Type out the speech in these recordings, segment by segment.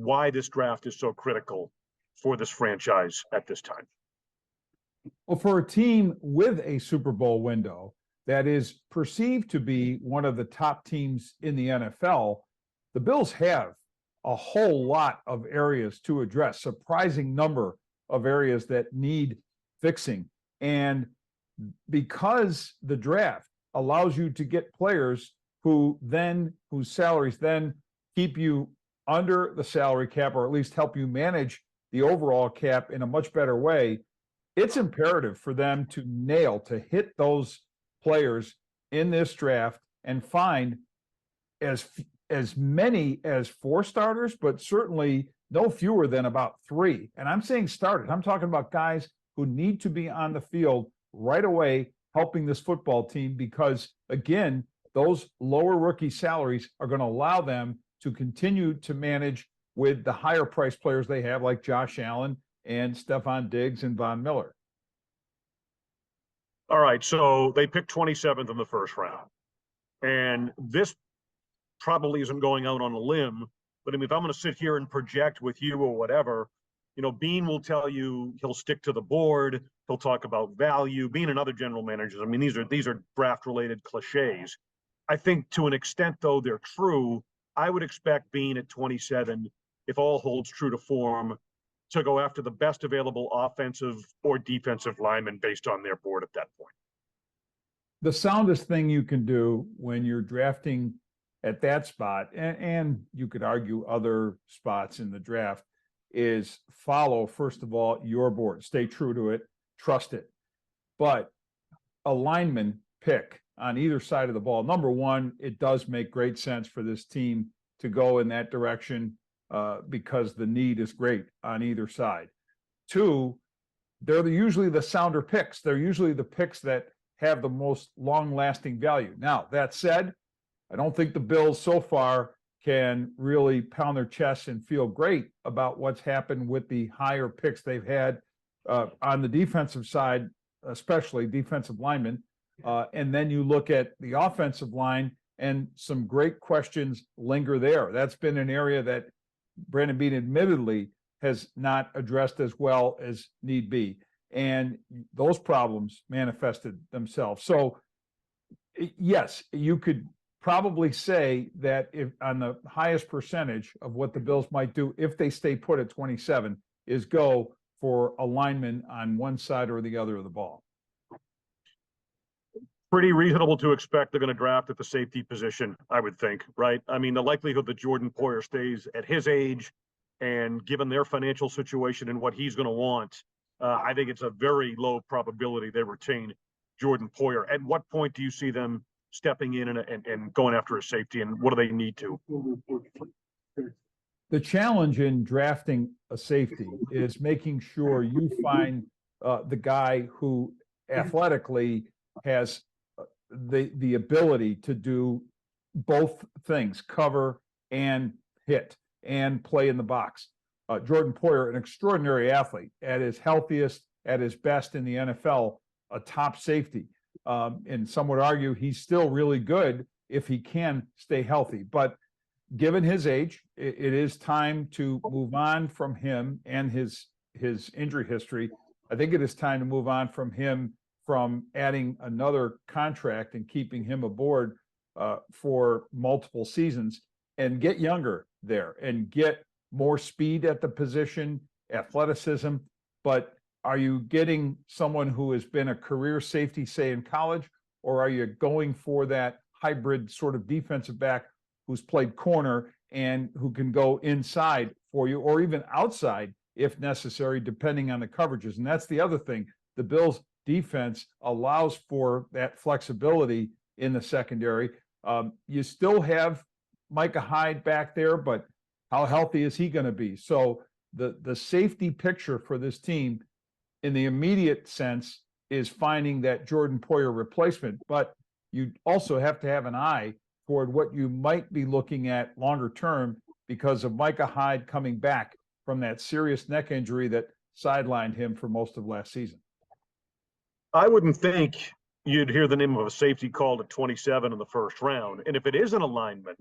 why this draft is so critical for this franchise at this time. Well, for a team with a Super Bowl window that is perceived to be one of the top teams in the NFL, the Bills have a whole lot of areas to address, surprising number of areas that need fixing. And because the draft allows you to get players whose salaries then keep you under the salary cap, or at least help you manage the overall cap in a much better way, it's imperative for them to hit those players in this draft and find as many as 4 starters, but certainly no fewer than about 3. And I'm saying starters. I'm talking about guys who need to be on the field right away helping this football team, because, again, those lower rookie salaries are going to allow them to continue to manage with the higher priced players they have, like Josh Allen and Stephon Diggs and Von Miller. All right, so they picked 27th in the first round. And this probably isn't going out on a limb, but I mean, if I'm going to sit here and project with you or whatever, you know, Bean will tell you he'll stick to the board. He'll talk about value. Bean and other general managers, I mean, these are draft-related cliches. I think to an extent, though, they're true. I would expect Bean at 27, if all holds true to form, to go after the best available offensive or defensive lineman based on their board at that point. The soundest thing you can do when you're drafting at that spot, and you could argue other spots in the draft, is follow, first of all, your board. Stay true to it. Trust it. But a lineman pick on either side of the ball, number one, it does make great sense for this team to go in that direction because the need is great on either side. 2, they're usually the sounder picks. They're usually the picks that have the most long-lasting value. Now, that said, I don't think the Bills so far can really pound their chests and feel great about what's happened with the higher picks they've had on the defensive side, especially defensive linemen. And then you look at the offensive line, and some great questions linger there. That's been an area that Brandon Beane admittedly has not addressed as well as need be. And those problems manifested themselves. So, yes, you could probably say that if on the highest percentage of what the Bills might do if they stay put at 27 is go for a lineman on one side or the other of the ball. Pretty reasonable to expect they're going to draft at the safety position, I would think, right? I mean, the likelihood that Jordan Poyer stays at his age and given their financial situation and what he's going to want, I think it's a very low probability they retain Jordan Poyer. At what point do you see them stepping in and going after a safety, and what do they need to? The challenge in drafting a safety is making sure you find the guy who athletically has the ability to do both things, cover and hit and play in the box. Jordan Poyer, an extraordinary athlete, at his healthiest, at his best in the NFL, a top safety. And some would argue he's still really good if he can stay healthy. But given his age, it is time to move on from him and his injury history. I think it is time to move on from him, from adding another contract and keeping him aboard for multiple seasons, and get younger there and get more speed at the position, athleticism. But are you getting someone who has been a career safety, say in college, or are you going for that hybrid sort of defensive back who's played corner and who can go inside for you, or even outside if necessary, depending on the coverages? And that's the other thing. The Bills' defense allows for that flexibility in the secondary. You still have Micah Hyde back there, but how healthy is he going to be? So the safety picture for this team in the immediate sense is finding that Jordan Poyer replacement, but you also have to have an eye toward what you might be looking at longer term because of Micah Hyde coming back from that serious neck injury that sidelined him for most of last season. I wouldn't think you'd hear the name of a safety called at 27 in the first round. And if it is an alignment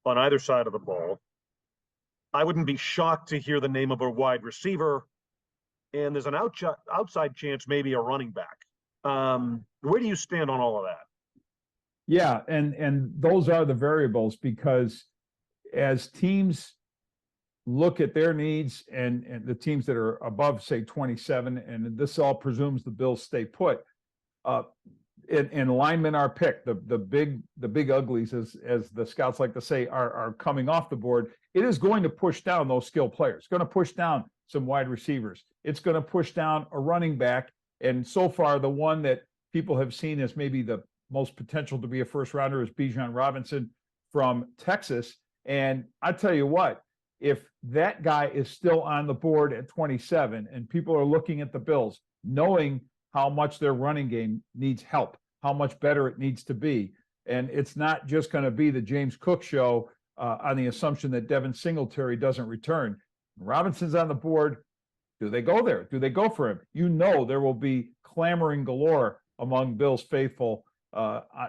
on either side of the ball, I wouldn't be shocked to hear the name of a wide receiver, and there's an outside chance maybe a running back. Where do you stand on all of that? Yeah, and those are the variables, because as teams look at their needs, and the teams that are above, say, 27, and this all presumes the Bills stay put, and linemen are picked. The big uglies, as the scouts like to say, are coming off the board. It is going to push down those skill players. It's going to push down some wide receivers. It's going to push down a running back. And so far, the one that people have seen as maybe the most potential to be a first rounder is Bijan Robinson from Texas. And I tell you what, if that guy is still on the board at 27, and people are looking at the Bills, knowing how much their running game needs help, how much better it needs to be, and it's not just going to be the James Cook show on the assumption that Devin Singletary doesn't return. Robinson's on the board. Do they go there? Do they go for him? You know, there will be clamoring galore among Bills faithful,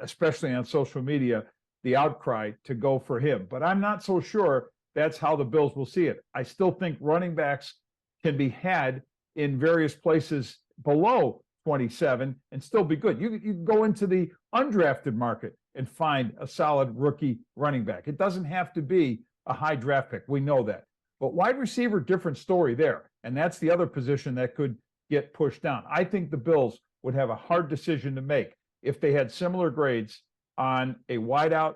especially on social media, the outcry to go for him. But I'm not so sure that's how the Bills will see it. I still think running backs can be had in various places below 27 and still be good. You can go into the undrafted market and find a solid rookie running back. It doesn't have to be a high draft pick. We know that. But wide receiver, different story there. And that's the other position that could get pushed down. I think the Bills would have a hard decision to make if they had similar grades on a wideout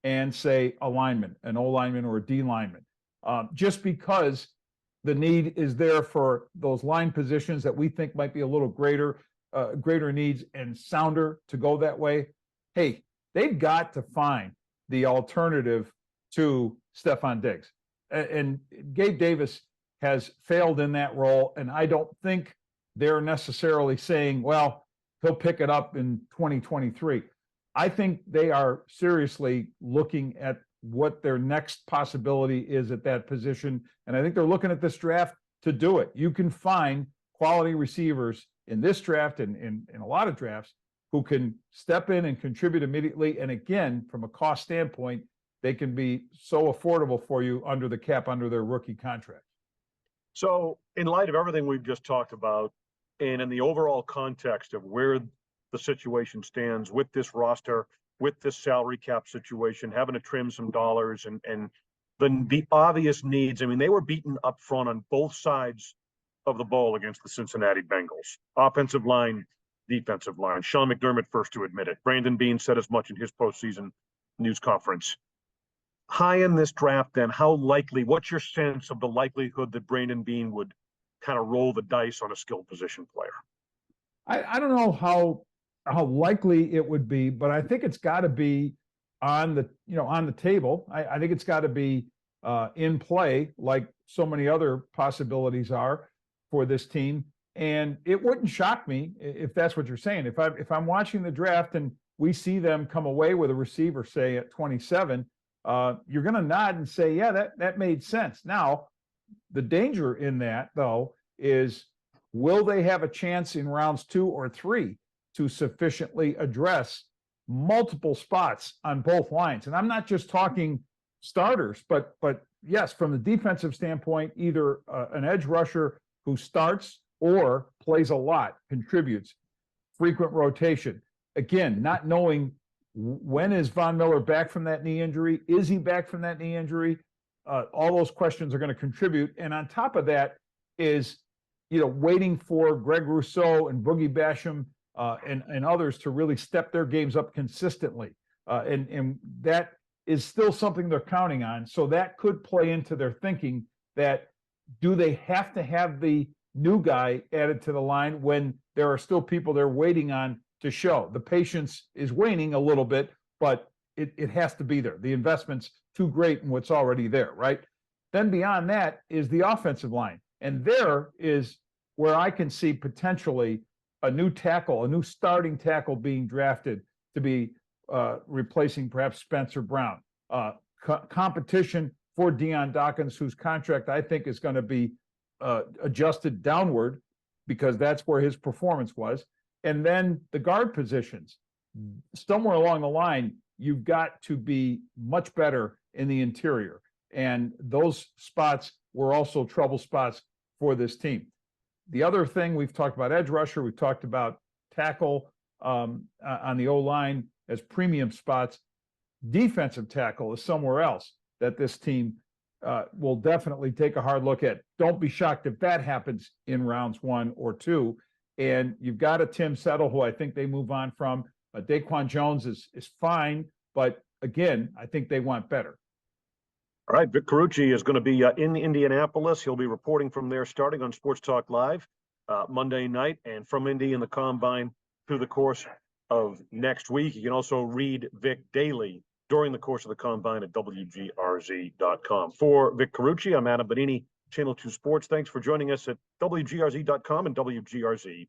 and, say, a lineman, an O lineman or a D lineman, just because the need is there for those line positions that we think might be a little greater needs and sounder to go that way. Hey, they've got to find the alternative to Stephon Diggs. And Gabe Davis has failed in that role, and I don't think they're necessarily saying, well, he'll pick it up in 2023. I think they are seriously looking at what their next possibility is at that position, and I think they're looking at this draft to do it. You can find quality receivers in this draft and in a lot of drafts who can step in and contribute immediately, and again, from a cost standpoint, they can be so affordable for you under the cap, under their rookie contract. So in light of everything we've just talked about, and in the overall context of where the situation stands with this roster, with this salary cap situation, having to trim some dollars and the obvious needs. I mean, they were beaten up front on both sides of the ball against the Cincinnati Bengals. Offensive line, defensive line. Sean McDermott first to admit it. Brandon Beane said as much in his postseason news conference. High in this draft, then, what's your sense of the likelihood that Brandon Beane would kind of roll the dice on a skilled position player? I don't know how likely it would be, but I think it's got to be on the table. I think it's got to be in play, like so many other possibilities are for this team. And it wouldn't shock me if that's what you're saying. If I'm watching the draft and we see them come away with a receiver, say at 27, you're going to nod and say, yeah, that made sense. Now, the danger in that, though, is will they have a chance in rounds 2 or 3 to sufficiently address multiple spots on both lines? And I'm not just talking starters, but yes, from the defensive standpoint, either an edge rusher who starts or plays a lot, contributes, frequent rotation. Again, not knowing when is Von Miller back from that knee injury? Is he back from that knee injury? All those questions are going to contribute. And on top of that is, waiting for Greg Rousseau and Boogie Basham and others to really step their games up consistently. And that is still something they're counting on. So that could play into their thinking that, do they have to have the new guy added to the line when there are still people they're waiting on to show? The patience is waning a little bit, but it has to be there. The investment's too great in what's already there, right? Then beyond that is the offensive line. And there is where I can see potentially a new tackle, a new starting tackle being drafted to be replacing perhaps Spencer Brown. Competition for Deion Dawkins, whose contract I think is going to be adjusted downward because that's where his performance was. And then the guard positions. Somewhere along the line, you've got to be much better in the interior. And those spots were also trouble spots for this team. The other thing, we've talked about edge rusher, we've talked about tackle on the O-line as premium spots. Defensive tackle is somewhere else that this team will definitely take a hard look at. Don't be shocked if that happens in rounds 1 or 2. And you've got a Tim Settle, who I think they move on from. Daquan Jones is fine, but again, I think they want better. All right, Vic Carucci is going to be in Indianapolis. He'll be reporting from there starting on Sports Talk Live Monday night, and from Indy in the Combine through the course of next week. You can also read Vic daily during the course of the Combine at WGRZ.com. For Vic Carucci, I'm Adam Bonini, Channel 2 Sports. Thanks for joining us at WGRZ.com and WGRZ+.